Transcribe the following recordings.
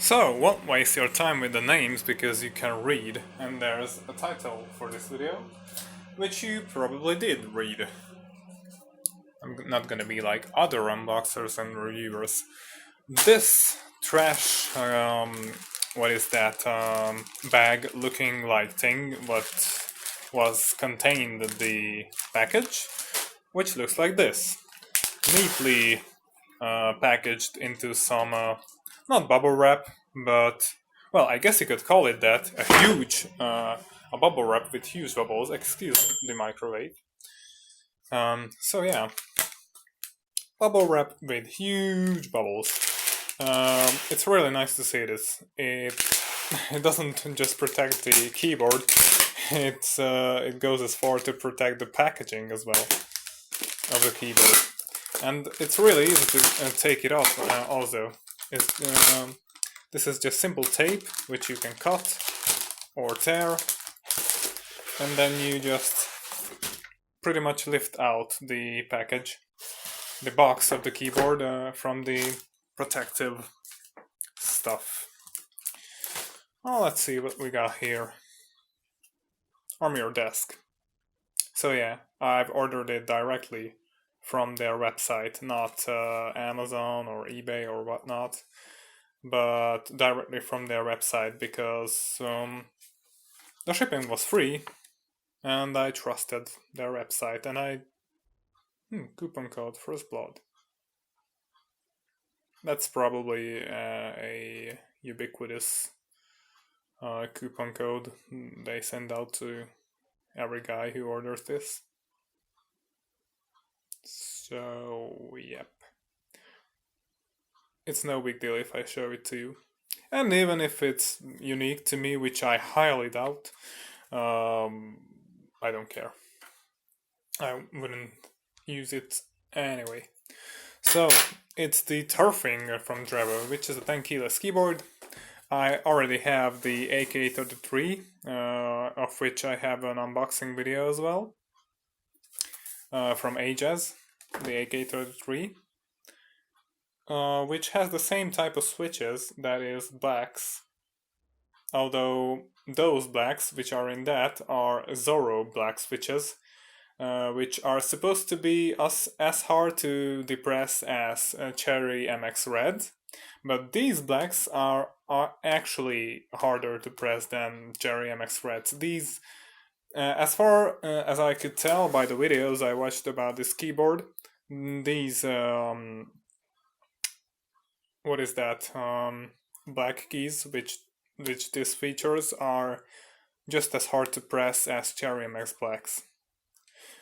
So, won't waste your time with the names because you can read, and there's a title for this video, which you probably did read. I'm not gonna be like other unboxers and reviewers. This trash, what is that, bag looking like thing, what was contained in the package, which looks like this. Neatly packaged into some, not bubble wrap, but, well, I guess you could call it that, a bubble wrap with huge bubbles, excuse the microwave. So yeah, bubble wrap with huge bubbles. It's really nice to see this. It doesn't just protect the keyboard, it goes as far to protect the packaging as well of the keyboard. And it's really easy to take it off also. This is just simple tape, which you can cut or tear, and then you just pretty much lift out the package, the box of the keyboard from the protective stuff. Well, let's see what we got here. On your desk. So yeah, I've ordered it directly from their website, not Amazon or eBay or whatnot, but directly from their website because the shipping was free and I trusted their website, and coupon code First Blood. That's probably a ubiquitous coupon code they send out to every guy who orders this. So, yep. It's no big deal if I show it to you. And even if it's unique to me, which I highly doubt, I don't care. I wouldn't use it anyway. So, it's the Tyrfing from Drevo, which is a 10 keyless keyboard. I already have the AK33, of which I have an unboxing video as well, from AJAZZ, the AK33, which has the same type of switches, that is blacks, although those blacks which are in that are Zorro black switches, which are supposed to be as hard to depress as Cherry MX Red, but these blacks are actually harder to press than Cherry MX Reds. These, as far as I could tell by the videos I watched about this keyboard, these, what is that, black keys, which this features, are just as hard to press as Cherry MX Blacks.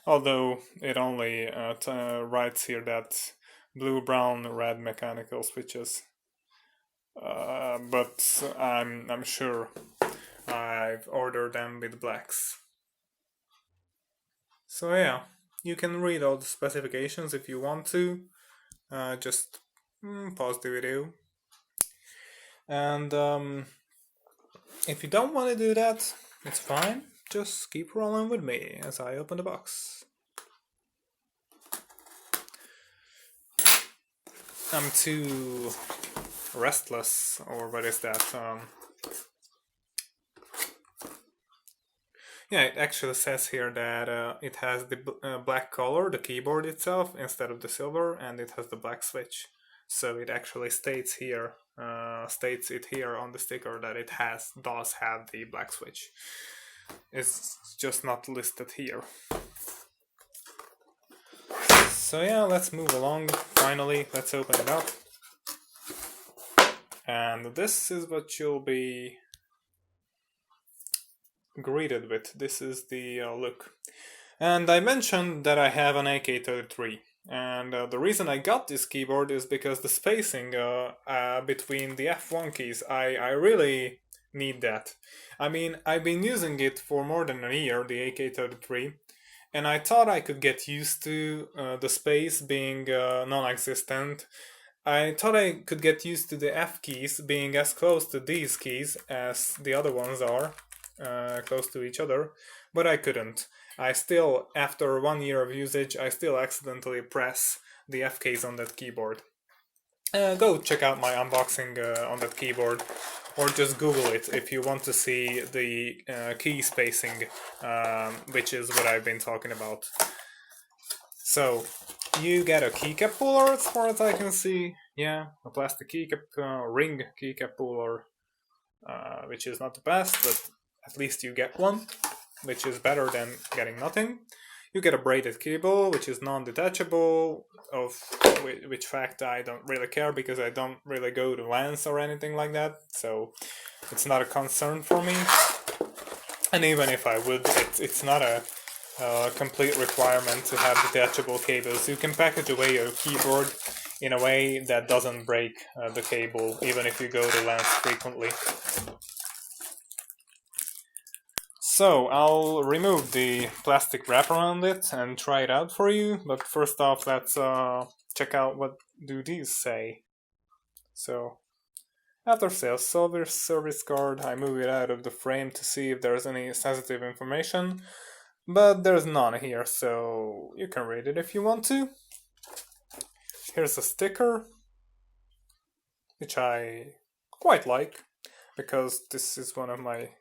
Although it only writes here that blue, brown, red mechanical switches. But I'm sure I've ordered them with blacks. So yeah, you can read all the specifications if you want to. Just pause the video. And if you don't want to do that, it's fine. Just keep rolling with me as I open the box. I'm too restless, or what is that? Yeah, it actually says here that it has the black color, the keyboard itself, instead of the silver, and it has the black switch. So it actually states it here on the sticker that it does have the black switch. It's just not listed here. So yeah, let's move along. Finally, let's open it up. And this is what you'll be greeted with. This is the look. And I mentioned that I have an AK33. And the reason I got this keyboard is because the spacing between the F1 keys, I really need that. I mean, I've been using it for more than a year, the AK33, and I thought I could get used to the space being non-existent. I thought I could get used to the F keys being as close to these keys as the other ones are, close to each other, but I couldn't. I still, after 1 year of usage, I still accidentally press the F keys on that keyboard. go check out my unboxing on that keyboard, or just Google it if you want to see the key spacing, which is what I've been talking about. So, you get a keycap puller as far as I can see. Yeah, a plastic keycap, ring keycap puller, which is not the best, but at least you get one, which is better than getting nothing. You get a braided cable, which is non-detachable, of which fact I don't really care because I don't really go to LANs or anything like that, so it's not a concern for me. And even if I would, it's not a complete requirement to have detachable cables. You can package away your keyboard in a way that doesn't break the cable, even if you go to LANs frequently. So, I'll remove the plastic wrap around it and try it out for you, but first off, let's check out what do these say. So, after sales service card, I move it out of the frame to see if there's any sensitive information, but there's none here, so you can read it if you want to. Here's a sticker, which I quite like, because this is one of my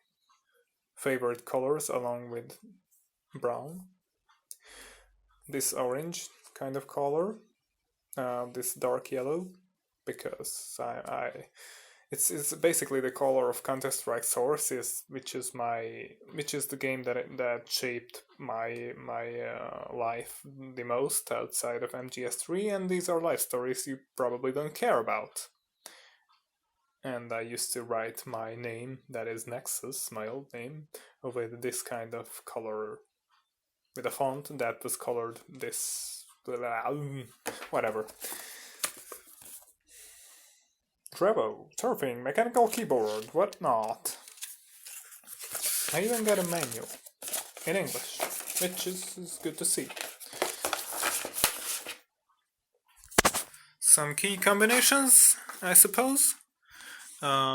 favorite colors along with brown. This orange kind of color, this dark yellow, because it's basically the color of Counter-Strike Source, which is the game that shaped my life the most outside of MGS3, and these are life stories you probably don't care about. And I used to write my name, that is Nexus, my old name, with this kind of color, with a font that was colored this, whatever. Drevo, Tyrfing, mechanical keyboard, whatnot. I even got a manual in English, which is good to see. Some key combinations, I suppose,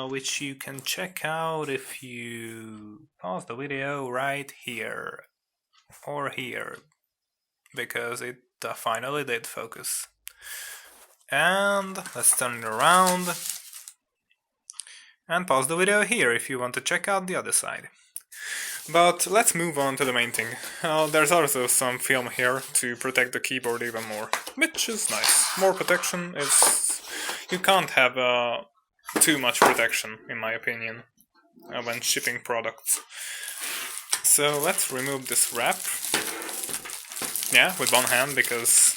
which you can check out if you pause the video right here or here, because it finally did focus. And let's turn it around and pause the video here if you want to check out the other side. But let's move on to the main thing. There's also some film here to protect the keyboard even more, which is nice. More protection is... you can't have too much protection, in my opinion, when shipping products. So let's remove this wrap. Yeah, with one hand, because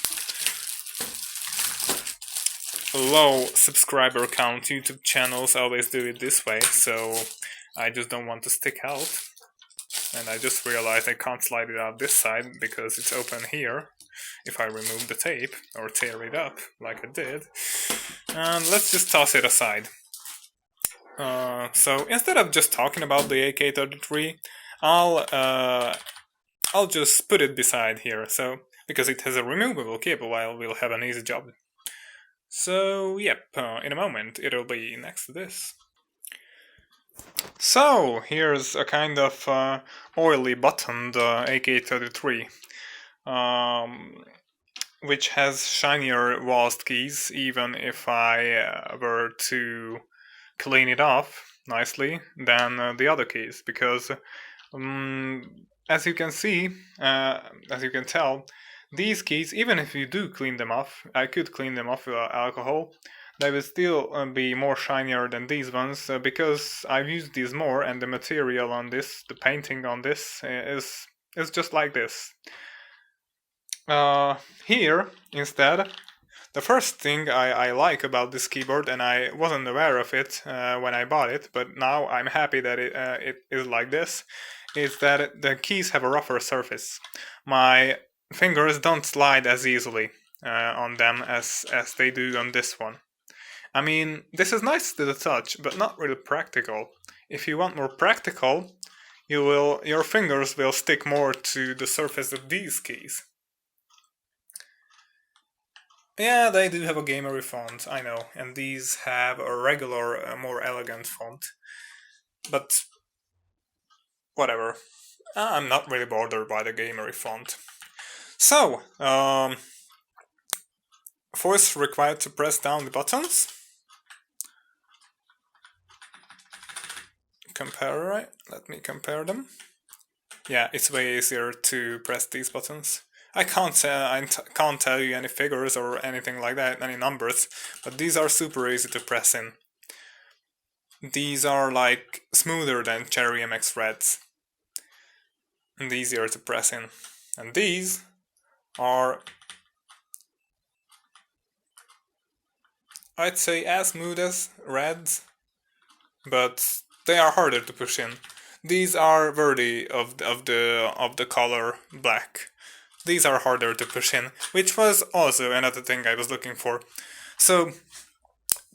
low subscriber count YouTube channels always do it this way, so I just don't want to stick out. And I just realized I can't slide it out this side because it's open here if I remove the tape or tear it up like I did. And let's just toss it aside. So instead of just talking about the AK33, I'll just put it beside here, so because it has a removable cable, we'll have an easy job. So yep, in a moment it'll be next to this. So here's a kind of oily buttoned AK33, which has shinier WASD keys, even if I were to clean it off nicely than the other keys, because as you can see, as you can tell, these keys, even if you do clean them off, I could clean them off with alcohol, they will still be more shinier than these ones, because I've used these more, and the material on this, the painting on this, is just like this. Here, instead, the first thing I like about this keyboard, and I wasn't aware of it when I bought it, but now I'm happy that it is like this, is that the keys have a rougher surface. My fingers don't slide as easily on them as they do on this one. I mean, this is nice to the touch, but not really practical. If you want more practical, your fingers will stick more to the surface of these keys. Yeah, they do have a gamery font, I know, and these have a regular, more elegant font. But whatever. I'm not really bothered by the gamery font. So, force required to press down the buttons. Compare, right? Let me compare them. Yeah, it's way easier to press these buttons. I can't tell you any figures or anything like that, any numbers, but these are super easy to press in. These are like smoother than Cherry MX Reds and easier to press in. And these are, I'd say, as smooth as Reds, but they are harder to push in. These are worthy of the color black. These are harder to push in, which was also another thing I was looking for. So,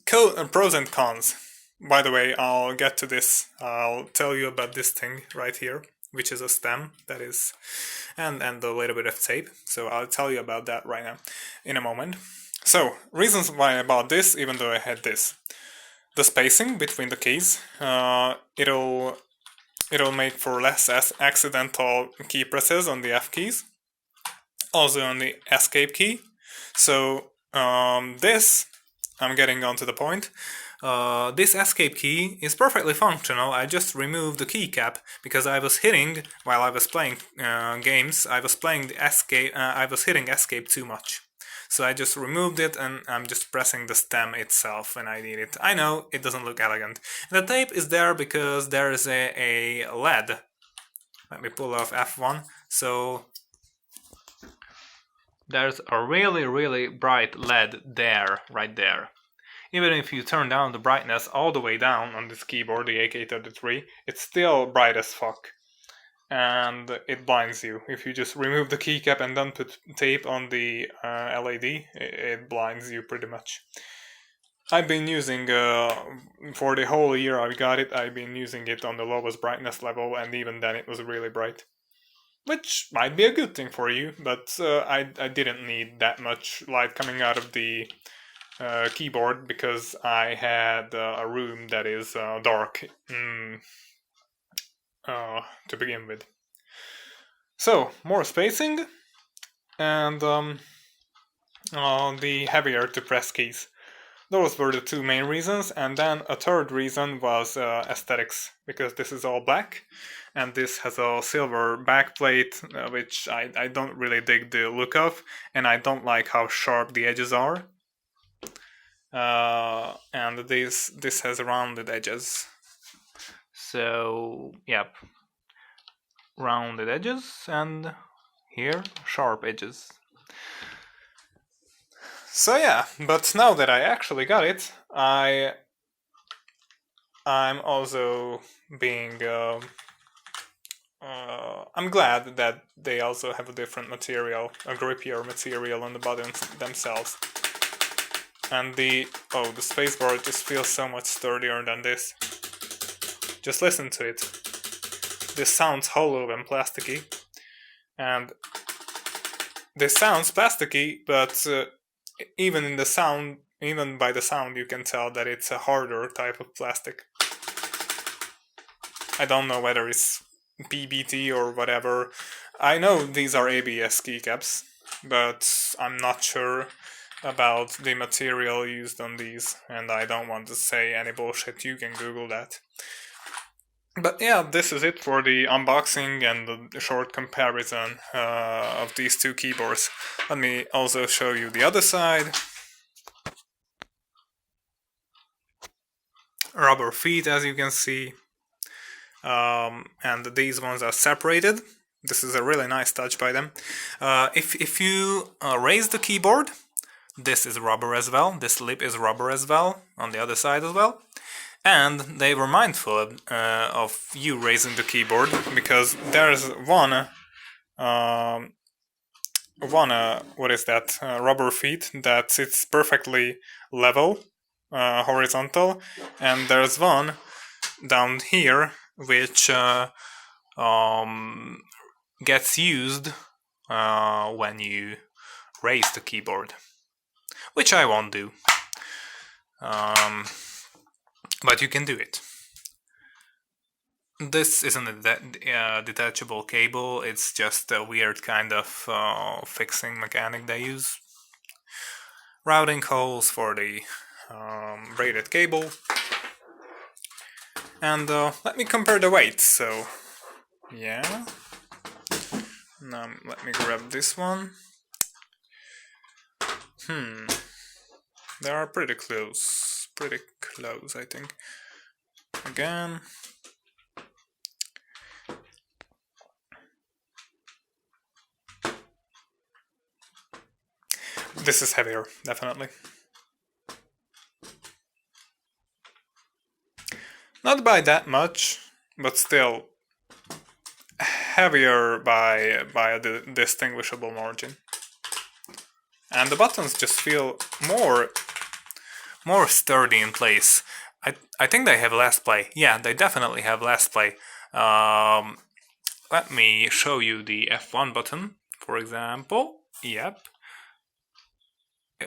pros and cons. By the way, I'll get to this. I'll tell you about this thing right here, which is a stem that is, and a little bit of tape. So I'll tell you about that right now, in a moment. So, reasons why I bought this, even though I had this. The spacing between the keys, it'll make for less accidental key presses on the F keys, also on the escape key. So this, I'm getting on to the point, this escape key is perfectly functional. I just removed the keycap because I was hitting, while I was playing games, I was hitting escape too much. So I just removed it and I'm just pressing the stem itself when I need it. I know, it doesn't look elegant. And the tape is there because there is a LED. Let me pull off F1. So there's a really, really bright LED there, right there. Even if you turn down the brightness all the way down on this keyboard, the AK33, it's still bright as fuck. And it blinds you. If you just remove the keycap and then put tape on the LED, it blinds you pretty much. I've been using, for the whole year I got it, I've been using it on the lowest brightness level, and even then it was really bright. Which might be a good thing for you, but I didn't need that much light coming out of the keyboard because I had a room that is dark. To begin with. So, more spacing and the heavier to press keys. Those were the two main reasons, and then a third reason was aesthetics, because this is all black and this has a silver backplate, which I don't really dig the look of, and I don't like how sharp the edges are. And this has rounded edges. So, yep, rounded edges, and here, sharp edges. So yeah, but now that I actually got it, I'm also being, I'm glad that they also have a different material, a grippier material on the buttons themselves. And the spacebar just feels so much sturdier than this. Just listen to it. This sounds hollow and plasticky. And this sounds plasticky, but even by the sound you can tell that it's a harder type of plastic. I don't know whether it's PBT or whatever. I know these are ABS keycaps, but I'm not sure about the material used on these, and I don't want to say any bullshit. You can Google that. But yeah, this is it for the unboxing and the short comparison of these two keyboards. Let me also show you the other side. Rubber feet, as you can see. And these ones are separated. This is a really nice touch by them. If you raise the keyboard, this is rubber as well. This lip is rubber as well, on the other side as well. And they were mindful of you raising the keyboard, because there's one what is that, rubber feet that sits perfectly level, horizontal, and there's one down here which gets used when you raise the keyboard, which I won't do. But you can do it. This isn't a detachable cable, it's just a weird kind of fixing mechanic they use. routing holes for the braided cable. And let me compare the weights. So yeah, now let me grab this one. They are pretty close, I think. Again. This is heavier, definitely. Not by that much, but still heavier by a distinguishable margin. And the buttons just feel more sturdy in place. I think they have less play. Yeah, they definitely have less play. Let me show you the F1 button, for example. Yep.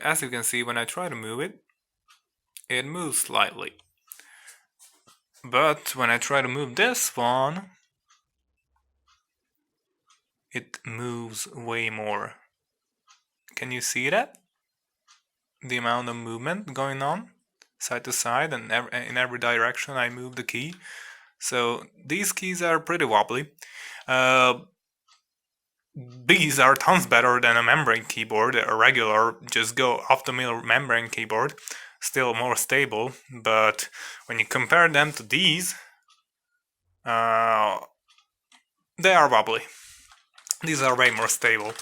As you can see, when I try to move it, it moves slightly. But when I try to move this one, it moves way more. Can you see that? The amount of movement going on side to side, and in every direction I move the key. So these keys are pretty wobbly. These are tons better than a membrane keyboard, a regular just go off the middle membrane keyboard. Still more stable, but when you compare them to these, they are wobbly. These are way more stable.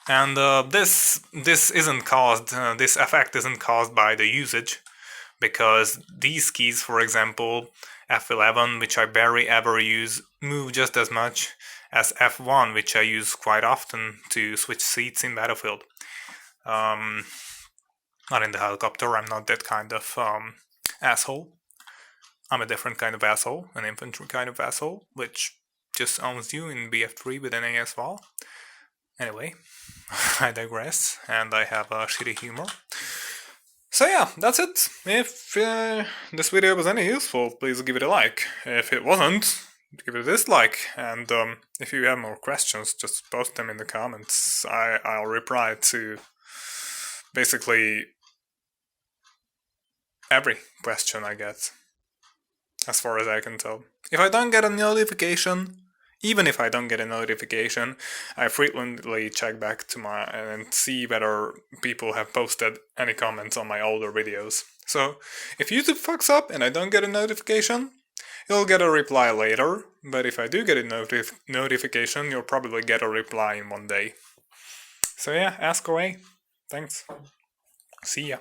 And this isn't caused, this effect isn't caused by the usage, because these keys, for example, F11, which I barely ever use, move just as much as F1, which I use quite often to switch seats in Battlefield. Not in the helicopter, I'm not that kind of asshole. I'm a different kind of asshole, an infantry kind of asshole, which just owns you in BF3 with an ASVAL. Anyway, I digress, and I have a shitty humor. So yeah, that's it. If this video was any useful, please give it a like. If it wasn't, give it a dislike. And if you have more questions, just post them in the comments. I'll reply to basically every question I get, as far as I can tell. If I don't get a notification, even if I don't get a notification, I frequently check back to and see whether people have posted any comments on my older videos. So, if YouTube fucks up and I don't get a notification, you'll get a reply later, but if I do get a notification, you'll probably get a reply in one day. So yeah, ask away. Thanks. See ya.